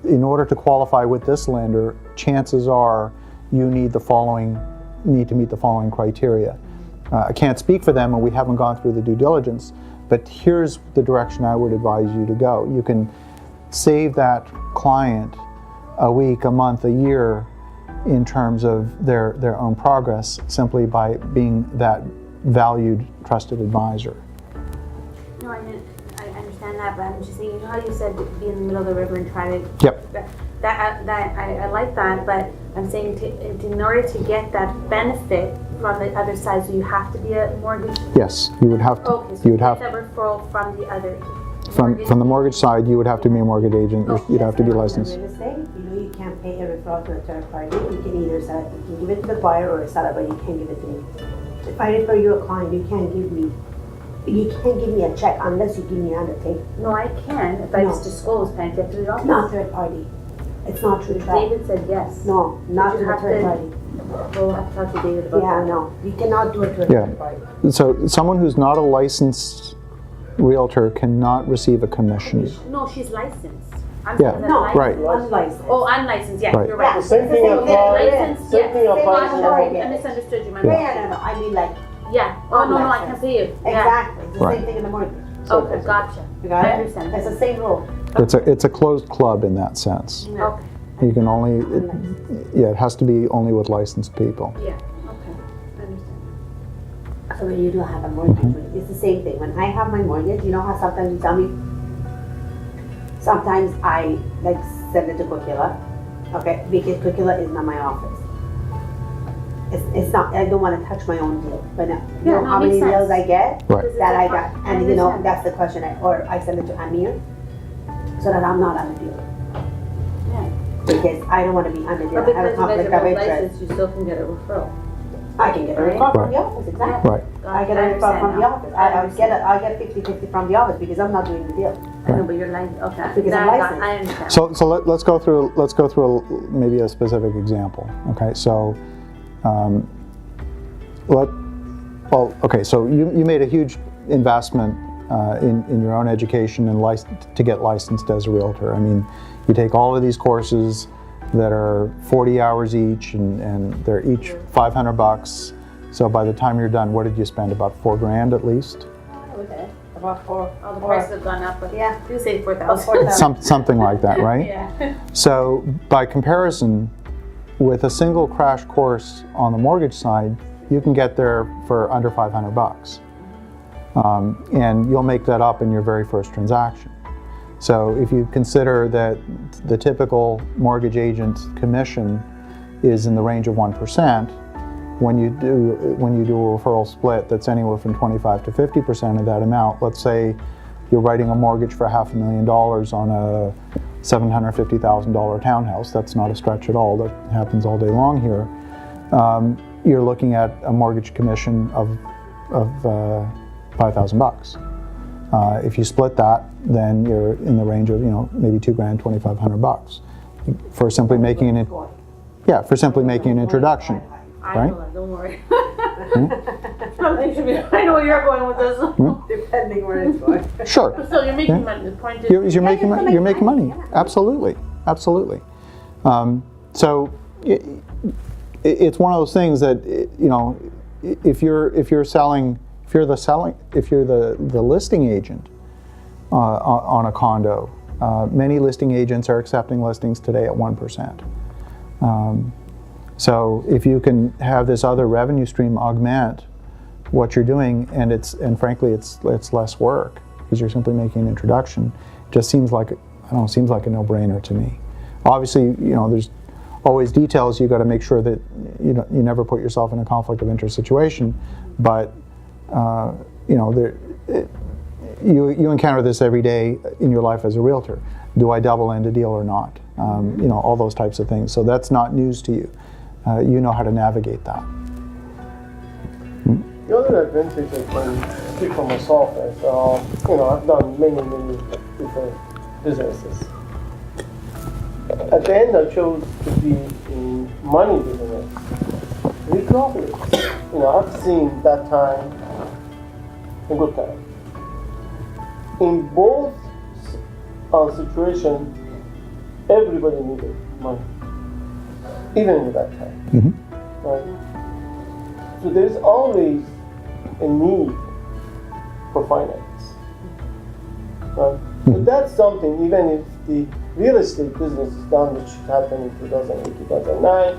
in order to qualify with this lender, chances are you need to meet the following criteria. I can't speak for them and we haven't gone through the due diligence, but here's the direction I would advise you to go. You can save that client a week, a month, a year in terms of their own progress simply by being that valued, trusted advisor. No, I understand that, but I'm just saying, you know how you said be in the middle of the river and try to. Yep. I like that, but I'm saying in order to get that benefit from the other side, so you have to be a mortgage. Yes, you would have to. Okay, so you would have that referral from the other. from the mortgage side. You would have to be a mortgage agent. You'd have to be licensed. In real estate, you know, you can't pay a referral to a third party. You can either sell it, you can give it to the buyer or sell it, but you can't give it to me. If I refer you a client, you can't give me a check unless you give me an undertaking. No, I can if I No. just disclose paying $50. Not third party. It's not true. David said yes. No, not to You the have third to- party. We'll have to talk to David about Yeah, that. no, you cannot do it to a Yeah. third party. So someone who's not a licensed realtor cannot receive a commission. No, she's licensed. I'm Yeah. saying that No, Right. unlicensed. Oh, unlicensed. Yeah, Right. you're right. Yeah. The same thing Yeah, applies. Licensed, Same yes. thing applies. Same to I the- misunderstood you, my Yeah, bad. no, I mean like, Yeah. Oh, no, I can pay you. Yeah. exactly, it's the Right. same thing in the mortgage. Okay, gotcha. You got I it? understand. It's the same rule. It's a closed club in that sense. Okay. You can only, it has to be only with licensed people. Yeah. Okay. I understand. So when you do have a mortgage, it's the same thing. When I have my mortgage, you know how sometimes you tell me, sometimes I like send it to Coquilla, okay, because Coquilla is not my office. It's not, I don't want to touch my own deal, but you know no, how it many makes sense. deals I get Right. that I got, I and you know, understand. that's the question, or I send it to Amir, so that I'm not on the deal. Yeah. Because I don't want to be on the deal, But I have a because you guys conflict are of both interest. licensed, you still can get a referral. I can get a Right. referral from Right. the office, exactly. Right. I get a referral from the office. I get 50-50 from the office because I'm not doing the deal. I know, but you're licensed. Okay. Because I'm Now licensed. I understand. So let's go through maybe a specific example. Okay, so so you made a huge investment in your own education and to get licensed as a realtor. I mean, you take all of these courses that are 40 hours each, and they're each $500. So by the time you're done, what did you spend? About $4,000 at least? Okay. About four. All the prices have gone up, but Yeah. you say About 4,000. $4,000. Something like that, right? Yeah. So by comparison, with a single crash course on the mortgage side, you can get there for under $500. And you'll make that up in your very first transaction. So if you consider that the typical mortgage agent commission is in the range of 1%, when you do a referral split that's anywhere from 25 to 50% of that amount, let's say you're writing a mortgage for $500,000 on a $750,000 townhouse. That's not a stretch at all. That happens all day long here. You're looking at a mortgage commission of $5,000. If you split that, then you're in the range of maybe $2,000, $2,500 for simply making an introduction. I Right? know that, don't worry. I know where you're going with this. Depending where it's going. Sure. So you're making money. The point is, You're making money. You're making money. Yeah. Absolutely. So it's one of those things that if you're the listing agent on a condo, many listing agents are accepting listings today at 1%. So if you can have this other revenue stream augment what you're doing, and frankly it's less work because you're simply making an introduction, it just seems like a no-brainer to me. Obviously, there's always details. You got to make sure that you never put yourself in a conflict of interest situation, but you encounter this every day in your life as a realtor. Do I double end a deal or not? All those types of things. So that's not news to you. You know how to navigate that. The other advantage I can speak for myself is, I've done many different businesses. At the end, I chose to be in money business. Regardless, I've seen that time and good time. In both situations, everybody needed money, even at that time. Mm-hmm. Right? So there's always a need for finance. Right? So that's something, even if the real estate business is done, which happened in 2008, 2009,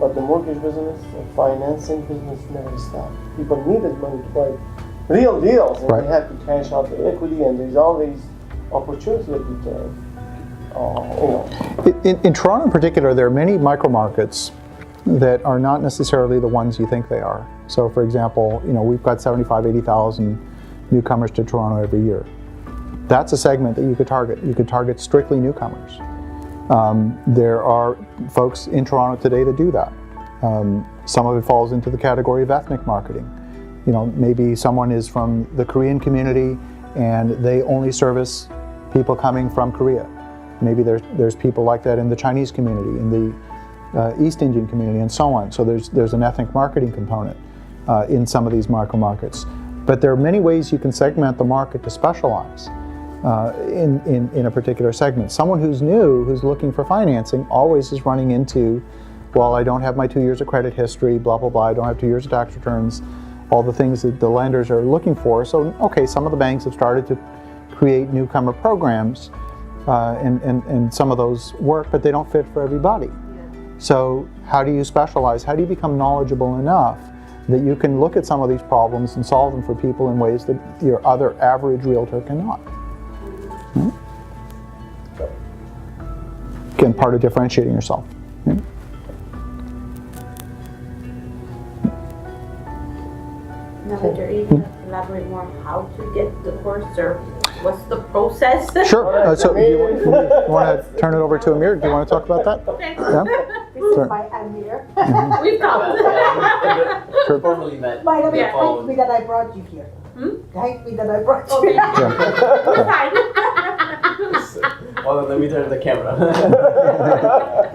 but the mortgage business and financing business never stopped. People needed money to buy real deals, and they had to cash out the equity, and there's always opportunity that you can, In Toronto in particular, there are many micro markets that are not necessarily the ones you think they are. So for example, we've got 75,000, 80,000 newcomers to Toronto every year. That's a segment that you could target. You could target strictly newcomers. There are folks in Toronto today that do that. Some of it falls into the category of ethnic marketing. Maybe someone is from the Korean community and they only service people coming from Korea. Maybe there's people like that in the Chinese community, in the East Indian community, and so on. So there's an ethnic marketing component in some of these micro markets. But there are many ways you can segment the market to specialize in a particular segment. Someone who's new, who's looking for financing, always is running into, well, I don't have my 2 years of credit history, blah, blah, blah, I don't have 2 years of tax returns, all the things that the lenders are looking for. So, okay, some of the banks have started to create newcomer programs, and some of those work, but they don't fit for everybody. So how do you specialize? How do you become knowledgeable enough that you can look at some of these problems and solve them for people in ways that your other average realtor cannot? Again, part of differentiating yourself. now that you're able to elaborate more on how to get the course, or what's the process? Sure. So do you want to turn it over to Amir? Do you want to talk about that? Okay. Yeah? This is my Amir. We've come. Sure. Formally met. By the way, Yeah. thank me that I brought you here. Thank me that I brought you Okay. here. We're fine. Well, let me turn the camera.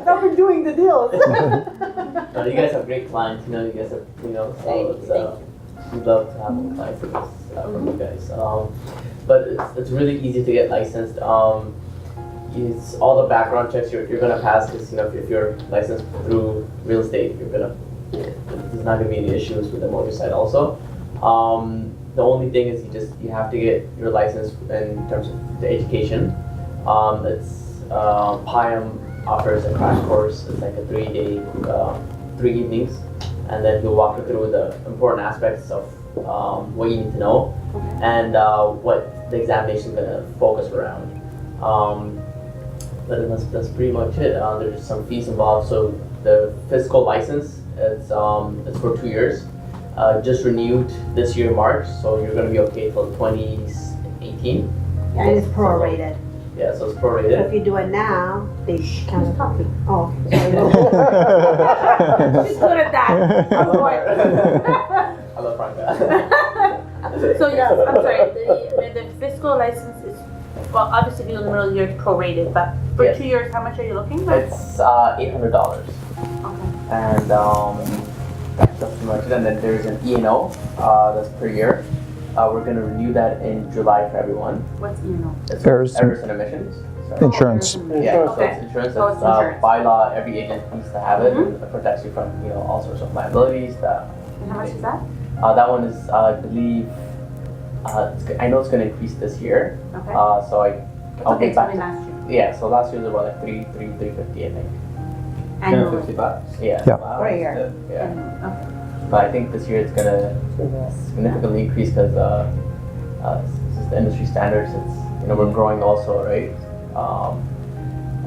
I've been doing the deals. No, you guys have great clients. You guys have, so it's, we'd love to have more clients from you guys. But it's really easy to get licensed. It's all the background checks you're gonna pass, because if you're licensed through real estate, there's not gonna be any issues with the mortgage side also. The only thing is you have to get your license in terms of the education. PIAM offers a crash course. It's like a 3-day, 3 evenings, and then he'll walk you through the important aspects of what you need to know and what the examination is going to focus around. But that's pretty much it. There's some fees involved. So the physical license It's for 2 years. Just renewed this year March, so you're gonna be okay till 2018. And it's prorated. Yeah, so it's So if prorated. you do it now, they count copy. Oh, okay. She's good at that. I'm sorry. I love Franca. So yes, I'm sorry, the fiscal license is, well, obviously being in the middle of the year, it's prorated, but for Yes. 2 years, how much are you looking for? It's $800, Okay. and that's pretty much it. And then there's an E&O, that's per year. We're gonna renew that in July for everyone. What's E&O? It's Errors. errors and omissions. Sorry. Insurance. Yeah, so Okay. it's insurance. Oh, It's, it's insurance. by law, every agent needs to have it, Mhm. and it protects you from all sorts of liabilities. And how much is that? That one is, I believe, I know it's gonna increase this year. Okay. So I'll Okay, get tell back me to. last year. Yeah, so last year was about like 350, I think. Annually. $10.50. Yeah. Yeah. Wow, For a that's year. good. Yeah. Okay. But I think this year it's gonna significantly increase because this is the industry standards. It's we're growing also, right?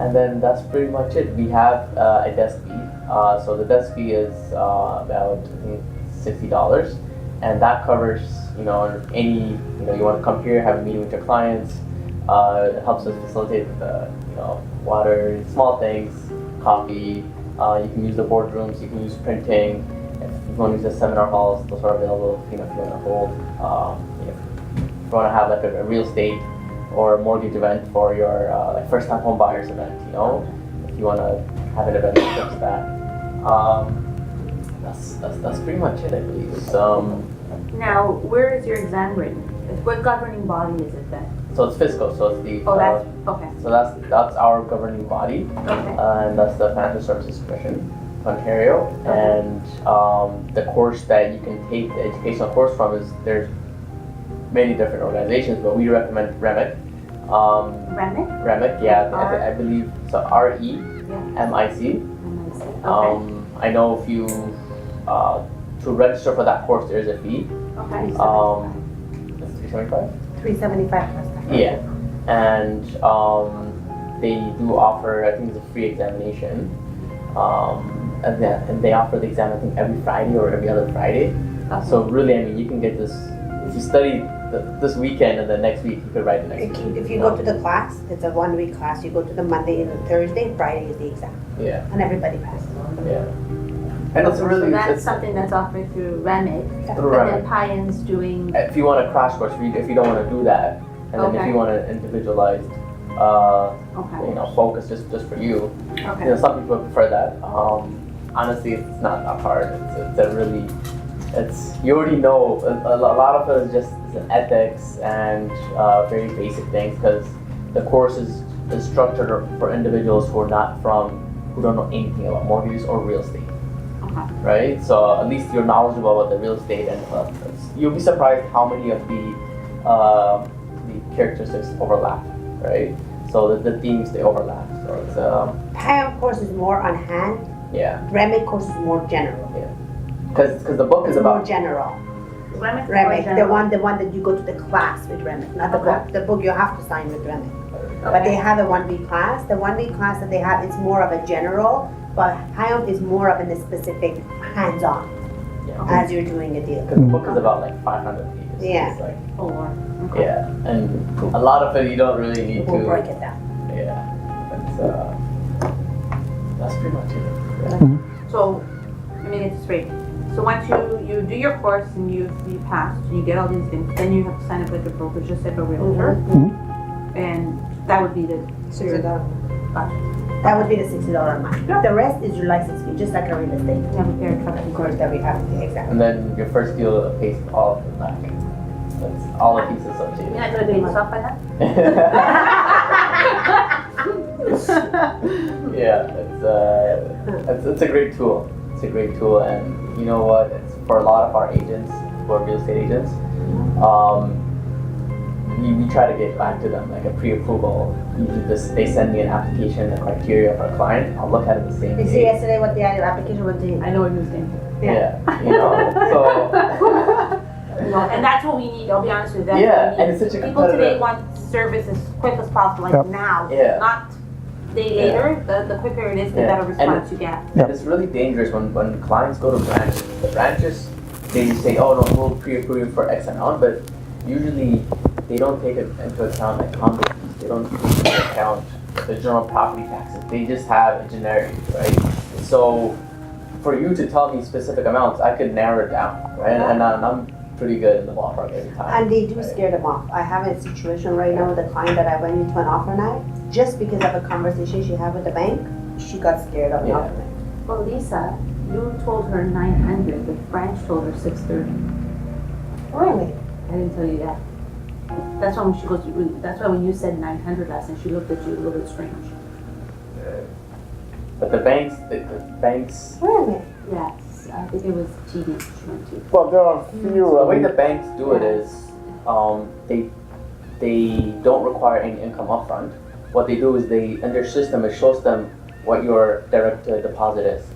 And then that's pretty much it. We have a desk fee. So the desk fee is about I think $60, and that covers any you want to come here, have a meeting with your clients. It helps us facilitate the water, small things, coffee. You can use the boardrooms. You can use printing. If you want to use the seminar halls, those are available. If you want to hold, if you want to have like a real estate or a mortgage event for your like first-time home buyers event. If you want to have an event that fits that. That's pretty much it, I believe. Now, where is your exam written? What governing body is it then? So it's fiscal. So it's the. Oh, that's, okay. So that's our governing body, Okay. and that's the Financial Services Commission, Ontario. And the course that you can take the educational course from is there's many different organizations, but we recommend REMIC. Remic? REMIC, yeah, R- I believe so. REMIC. Okay. I know if you to register for that course, there's a fee. Okay. It's $375. 375 plus tax. Yeah, and they do offer, I think it's a free examination, and they offer the exam I think every Friday or every other Friday. So really, I mean, you can get this if you study this weekend and then next week you could write the next week. If you go to the class, it's a 1 week class. You go to the Monday and the Thursday, Friday is the exam, Yeah, and everybody passes. yeah, and it's really So that's it's, something that's offered through Remic, through but then REMIC. Pion's doing, If you want a crash course, if you don't want to do that, and then if Okay. you want an individualized, okay, focus just for you. okay. Some people prefer that. Honestly, it's not that hard. It's a really, you already know. A lot of it is just ethics and very basic things because the course is structured for individuals who don't know anything about mortgages or real estate, Okay. right? So at least you're knowledgeable about the real estate, and you'll be surprised how many of the characteristics overlap, right? So the themes they overlap. So it's PIOM course is more on hand. yeah. Remic course is more general. Because the book is It's more about general. Remic, Remic, the one that you go to the class with Remic, not the Okay. book. The book you have to sign with Remic. But they have a 1 week class. The 1 week class that they have is more of a general, but PIOM is more of a specific hands-on as you're doing a deal. because the book is about like 500 pages. Yeah. It's like, Oh, Lord. Okay. yeah, and a lot of it you don't really need We'll to. break it down. Yeah, that's pretty much it. So, let me get this straight. So once you do your course and you pass, and you get all these things, then you have to sign up with a broker, just like a realtor. And that would be the $60. Gotcha. That would be the $60 a month. The rest is your license fee, just like a real estate. You have a fair truck. Of course, that we have, exactly. And then your first deal pays all of it back. That's all the fees associated. You're not gonna pay yourself by that? Yeah, it's a great tool. It's a great tool, and you know what? It's for a lot of our agents, who are real estate agents. We try to get back to them like a pre-approval. Usually, they send me an application, a criteria for a client. I'll look at it the same You see day. yesterday what the application was doing? I know what you're saying. Yeah, so And that's what we need, I'll be honest with you. yeah, That's what we and need. it's such a People today competitive. want service as quick as possible, like Yep. now, Yeah. not day later, the quicker it is, the better response you get. And it's really dangerous when clients go to branches. The branches, they just say, oh no, we'll pre-approve you for X amount, but usually they don't take it into account like condo fees. They don't take into account the general property taxes. They just have a generic, right? So for you to tell me specific amounts, I could narrow it down, right? And I'm pretty good in the ballpark every time. And they do scare them off. I have a situation right now with a client that I went into an offer night, just because of a conversation she had with the bank, she got scared of the offer night. Well, Lisa, you told her 900, the branch told her 630. Really? I didn't tell you that. That's why when she goes, that's why when you said 900 last time, she looked at you a little bit strange. But the banks, Really? Yes, I think it was TD she went to. Well, there are few. the way the banks do it is, they don't require any income upfront. What they do is in their system, it shows them what your direct deposit is.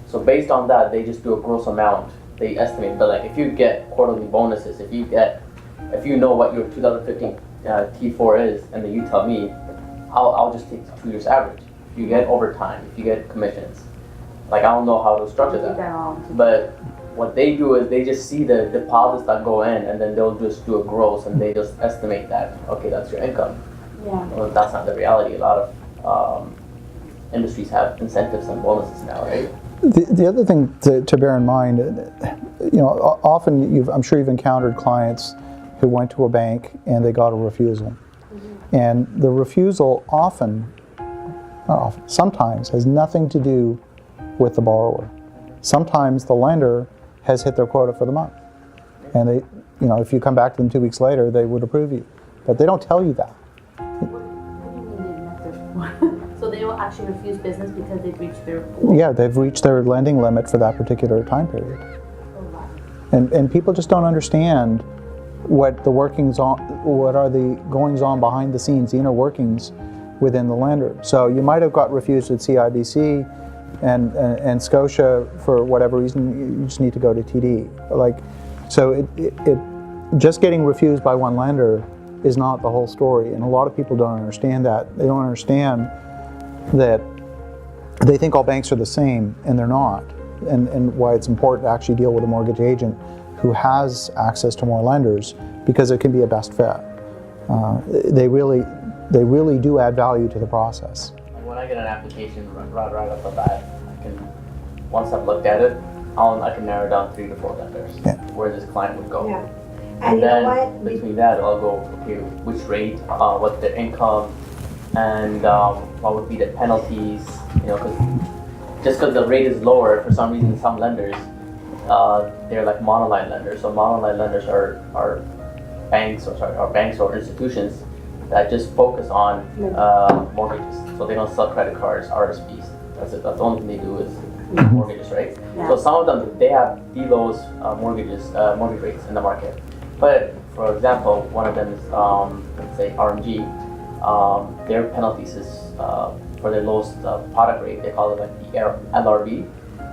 So based on that, they just do a gross amount. They estimate, but like if you get quarterly bonuses, if you know what your 2015 T4 is, and then you tell me, I'll just take 2 years average. If you get overtime, if you get commissions, like I don't know how to structure that. But what they do is they just see the deposits that go in, and then they'll just do a gross, and they just estimate that, okay, that's your income. Yeah. Well, that's not the reality. A lot of industries have incentives and bonuses now, right? The other thing to bear in mind, often I'm sure you've encountered clients who went to a bank and they got a refusal. And the refusal sometimes has nothing to do with the borrower. Sometimes the lender has hit their quota for the month. And they, if you come back to them 2 weeks later, they would approve you. But they don't tell you that. What do you mean they met their quota? So they will actually refuse business because they've reached their quota? Yeah, they've reached their lending limit for that particular time period. Oh, wow. And people just don't understand what are the goings on behind the scenes, the inner workings within the lender. So you might have got refused at CIBC and Scotia for whatever reason. You just need to go to TD. So it just getting refused by one lender is not the whole story, and a lot of people don't understand that. They don't understand that they think all banks are the same, and they're not, and why it's important to actually deal with a mortgage agent who has access to more lenders, because it can be a best fit. They really do add value to the process. When I get an application right off the bat, once I've looked at it, I can narrow down 3 to 4 lenders where this client would go. Yeah. And you know then what? between that, I'll go, okay, which rate, what's their income, and what would be the penalties, just because the rate is lower, for some reason, some lenders, they're like monoline lenders. So monoline lenders are banks or institutions that just focus on mortgages. So they don't sell credit cards, RSPs. That's it. That's the only thing they do is mortgages, right? Yeah. So some of them, they have the lowest mortgage rates in the market. But for example, one of them is, let's say RMG. Their penalties is for their lowest product rate. They call it like the LRV.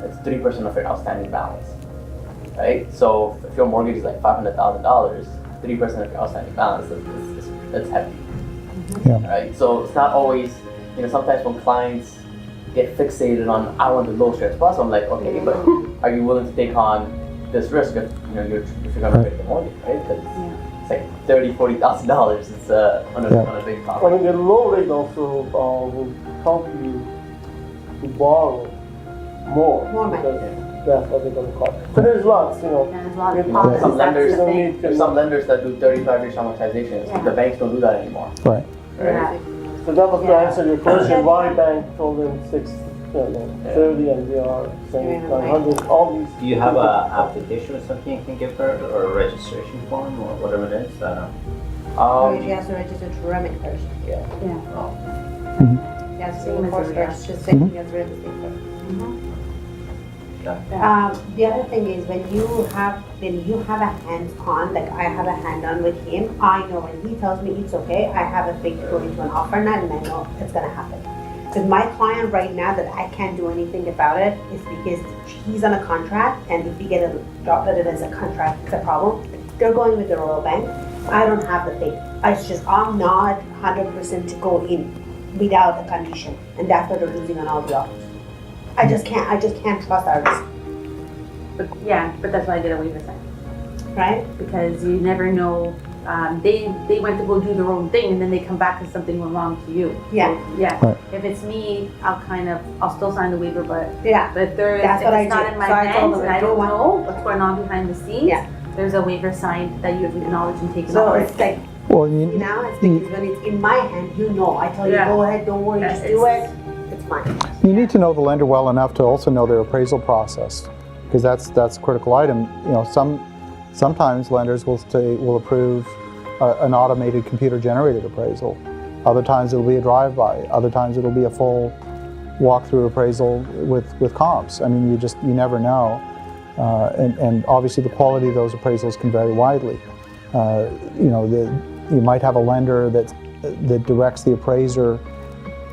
It's 3% of your outstanding balance, right? So if your mortgage is like $500,000, 3% of your outstanding balance, that's heavy. Yeah. Right? So it's not always, sometimes when clients get fixated on, I want the lowest rate possible, I'm like, okay, but are you willing to take on this risk if you're going to break the mortgage, right? Because it's like $30,000-$40,000. It's on a big I property. mean, the low rate also will help you to borrow more. More money. Because that's what they're going to cost. So there's lots, There's a lot of Some policies, Some that's lenders the thing. There's some lenders that do 35-year amortizations. Yeah. The banks don't do that anymore. Right. Right? So that was to Yeah. answer your question. Why bank told them 30 and they are saying 900. All these. Do you have a application or something you can give her, or a registration form, or whatever it is? She has to register to Remic first. Yeah. She has to Same go as first, every first, just saying as real estate first. The other thing is when you have a hands-on, like I have a hand-on with him, I know when he tells me it's okay, I have a faith to go into an offer night and I know it's gonna happen. With my client right now that I can't do anything about it is because he's on a contract, and if you get a job that it is a contract, it's a problem. They're going with the Royal Bank. I don't have the faith. It's just I'm not 100% to go in without a condition, and that's what they're losing on all the offers. I just can't trust ours, But that's why I did a waiver sign, right? because you never know. They went to go do their own thing, and then they come back and something went wrong to you. Yeah. So, yeah. Right. If it's me, I'll still sign the waiver, but Yeah. if That's it's what I not did. in my So I told hands them, and I if you don't want- know what's going on behind the scenes, Yeah. there's a waiver signed that you have acknowledged and taken So over. it's like, Well, now it's because when it's in my hand, you know, I tell you, Yeah. go ahead, don't worry, Yeah, just do it, it's- it's fine. you need to know the lender well enough to also know their appraisal process, because that's a critical item. You know, sometimes lenders will approve an automated computer-generated appraisal. Other times it'll be a drive-by. Other times it'll be a full walkthrough appraisal with comps. I mean, you never know, and obviously the quality of those appraisals can vary widely. You know, you might have a lender that directs the appraiser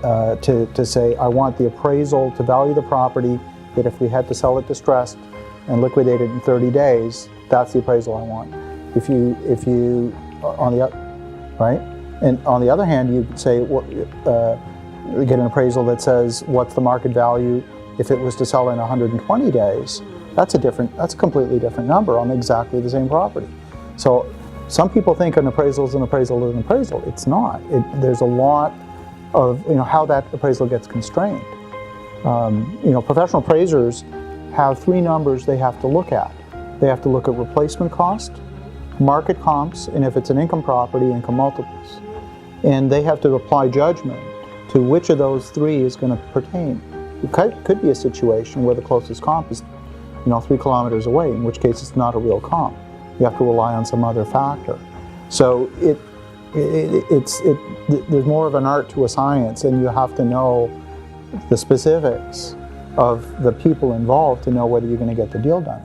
to say, I want the appraisal to value the property, that if we had to sell it distressed and liquidate it in 30 days, that's the appraisal I want. If you right? And on the other hand, you could say, get an appraisal that says, what's the market value if it was to sell in 120 days? That's a completely different number on exactly the same property. So some people think an appraisal is an appraisal is an appraisal. It's not. There's a lot of, how that appraisal gets constrained. Professional appraisers have 3 numbers they have to look at. They have to look at replacement cost, market comps, and if it's an income property, income multiples. And they have to apply judgment to which of those 3 is going to pertain. It could be a situation where the closest comp is 3 kilometers away, in which case it's not a real comp. You have to rely on some other factor. So there's more of an art to a science, and you have to know the specifics of the people involved to know whether you're going to get the deal done.